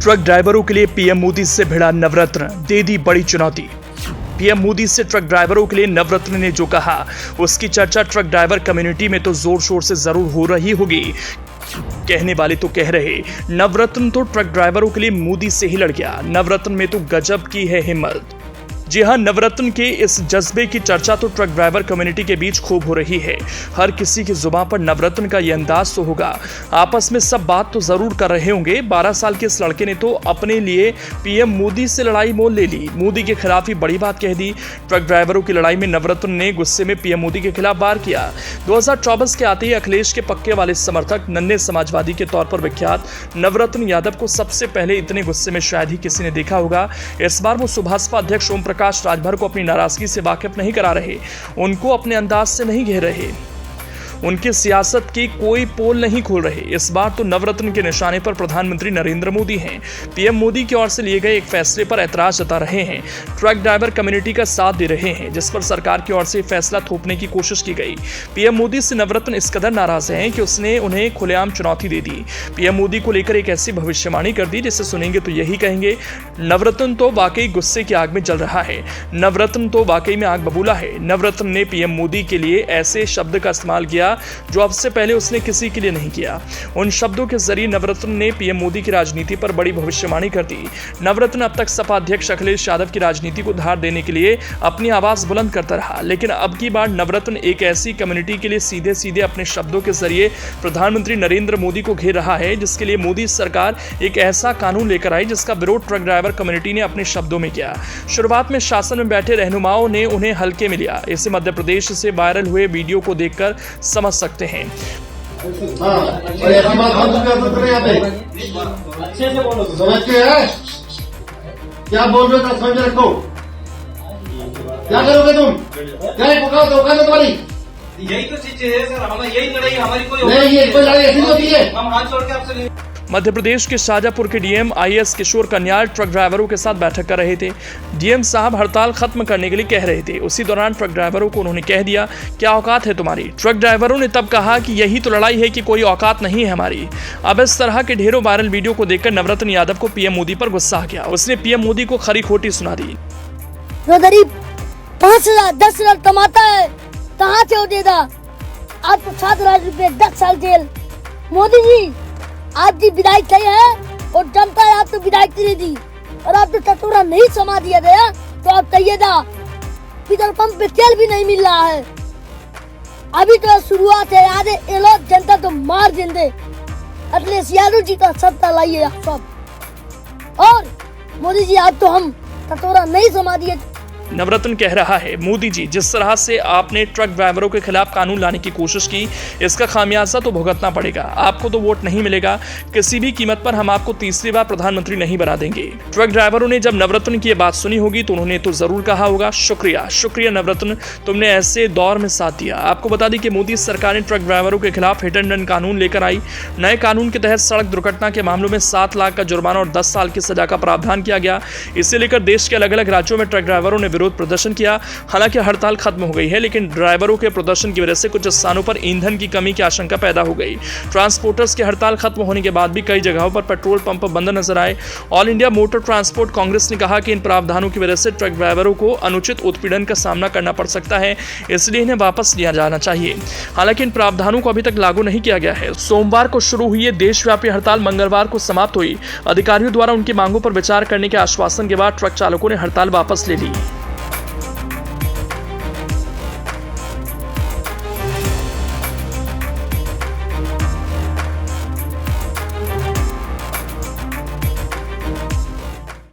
Truck ड्राइवरों के लिए पीएम मोदी से भिड़ा नवरत्न, दे दी बड़ी चुनौती। पीएम मोदी से ट्रक ड्राइवरों के लिए नवरत्न ने जो कहा, उसकी चर्चा ट्रक ड्राइवर कम्युनिटी में तो जोर शोर से जरूर हो रही होगी। कहने वाले तो कह रहे, नवरत्न तो ट्रक ड्राइवरों के लिए मोदी से ही लड़ गया। नवरत्न में तो गजब की है हिम्मत। जी हां, नवरत्न के इस जज्बे की चर्चा तो ट्रक ड्राइवर कम्युनिटी के बीच खूब हो रही है। हर किसी की जुबान पर नवरत्न का यह अंदाज तो होगा। आपस में सब बात तो जरूर कर रहे होंगे। 12 साल के इस लड़के ने तो अपने लिए पीएम मोदी से लड़ाई मोल ले ली। मोदी के खिलाफ ही बड़ी बात कह दी। ट्रक ड्राइवरों की लड़ाई में नवरत्न ने गुस्से में पीएम मोदी के खिलाफ वार किया। 2024 के आते ही अखिलेश के पक्के वाले समर्थक, नन्हे समाजवादी के तौर पर विख्यात नवरत्न यादव को सबसे पहले इतने गुस्से में शायद ही किसी ने देखा होगा। इस बार वो सुभाषपा अध्यक्ष ओम प्रकाश राजभर को अपनी नाराजगी से वाकिफ नहीं करा रहे, उनको अपने अंदाज से नहीं घेर रहे, उनकी सियासत की कोई पोल नहीं खोल रहे। इस बार तो नवरत्न के निशाने पर प्रधानमंत्री नरेंद्र मोदी हैं। पीएम मोदी की ओर से लिए गए एक फैसले पर ऐतराज जता रहे हैं। ट्रक ड्राइवर कम्युनिटी का साथ दे रहे हैं, जिस पर सरकार की ओर से फैसला थोपने की कोशिश की गई। पीएम मोदी से नवरत्न इस कदर नाराज हैं कि उसने उन्हें खुलेआम चुनौती दे दी। पीएम मोदी को लेकर एक ऐसी भविष्यवाणी कर दी जिसे सुनेंगे तो यही कहेंगे, नवरत्न तो वाकई गुस्से की आग में जल रहा है। नवरत्न तो वाकई में आग बबूला है। नवरत्न ने पीएम मोदी के लिए ऐसे शब्द का इस्तेमाल किया जो अब से पहले उसने किसी के लिए नहीं किया। उन शब्दों के जरिए नवरत्न ने पीएम मोदी की राजनीति पर बड़ी भविष्यवाणी कर दी। नवरत्न अब तक सपा अध्यक्ष अखिलेश यादव की राजनीति को धार देने के लिए अपनी आवाज बुलंद करता रहा, लेकिन अब की बार नवरत्न एक ऐसी कम्युनिटी के लिए सीधे सीधे अपने शब्दों के जरिए प्रधानमंत्री नरेंद्र मोदी को घेर रहा है, जिसके लिए मोदी सरकार एक ऐसा कानून लेकर आई जिसका विरोध ट्रक ड्राइवर कम्युनिटी ने अपने शब्दों में किया। शुरुआत में शासन में बैठे रहनुमाओं ने उन्हें हल्के में लिया। इसे मध्य प्रदेश से वायरल हुए वीडियो को देखकर समझ सकते हैं। अच्छे से बोलो, समझ के है क्या बोल रहे हो, समझ रखो। क्या करोगे तुम? क्या पुकारो तो औकात तुम्हारी? यही तो चीज है सर, हमारा यही लड़ाई, हमारी कोई नहीं, ये कोई लड़ाई ऐसी होती है। हम हाथ छोड़ के आपसे नहीं। मध्य प्रदेश के शाजापुर के डीएम आईएएस किशोर कन्याल ट्रक ड्राइवरों के साथ बैठक कर रहे थे। डीएम साहब हड़ताल खत्म करने के लिए कह रहे थे। उसी दौरान ट्रक ड्राइवरों को उन्होंने कह दिया, क्या औकात है तुम्हारी? ट्रक ड्राइवरों ने तब कहा कि यही तो लड़ाई है कि कोई औकात नहीं है हमारी। अब इस तरह के ढेरों वायरल वीडियो को देखकर नवरत्न यादव को पीएम मोदी पर गुस्सा आ गया। उसने पीएम मोदी को खरी खोटी सुना दी। 5,000 10,000 कमाता है, कहाँ से हो देगा? आज तो 7,000 रुपए 10 साल जेल। मोदी जी आज की विदाई कही है और जनता है, आप तो विदाई दे दी और आप तो टटोरा नहीं समा दिया गया, तो आप कहिएगा पेट्रोल पंप पे तेल भी नहीं मिल रहा है। अभी तो शुरुआत है, आधे ये लोग जनता तो मार देंगे। अखिलेश यादव जी का सत्ता लाइए आप सब। और मोदी जी आज तो हम टटोरा नहीं समा दिए। नवरत्न कह रहा है, मोदी जी जिस तरह से आपने ट्रक ड्राइवरों के खिलाफ कानून लाने की कोशिश की, इसका खामियाजा तो भुगतना पड़ेगा। आपको तो वोट नहीं मिलेगा, किसी भी कीमत पर हम आपको तीसरी बार प्रधानमंत्री नहीं बना देंगे। ट्रक ड्राइवरों ने जब नवरत्न की ये बात सुनी होगी तो उन्होंने तो जरूर कहा होगा, शुक्रिया शुक्रिया नवरत्न, तुमने ऐसे दौर में साथ दिया। आपको बता दें कि मोदी सरकार ने ट्रक ड्राइवरों के खिलाफ हिट एंड रन कानून लेकर आई। नए कानून के तहत सड़क दुर्घटना के मामलों में 7 लाख का जुर्माना और 10 साल की सजा का प्रावधान किया गया। इसे लेकर देश के अलग अलग राज्यों में ट्रक ड्राइवरों ने विरोध प्रदर्शन किया। हालांकि हड़ताल खत्म हो गई है, लेकिन ड्राइवरों के प्रदर्शन की वजह से कुछ स्थानों पर ईंधन की कमी की आशंका पैदा हो गई। ट्रांसपोर्टर्स की हड़ताल खत्म होने के बाद भी कई जगहों पर पेट्रोल पंप बंद नजर आए। All India motor transport Congress ने कहा कि इन प्रावधानों की वजह से ट्रक ड्राइवरों को अनुचित उत्पीड़न का सामना करना पड़ सकता है, इसलिए इन्हें वापस लिया जाना चाहिए। हालांकि इन प्रावधानों को अभी तक लागू नहीं किया गया है। सोमवार को शुरू हुई ये देशव्यापी हड़ताल मंगलवार को समाप्त हुई। अधिकारियों द्वारा उनकी मांगों पर विचार करने के आश्वासन के बाद ट्रक चालकों ने हड़ताल वापस ले ली।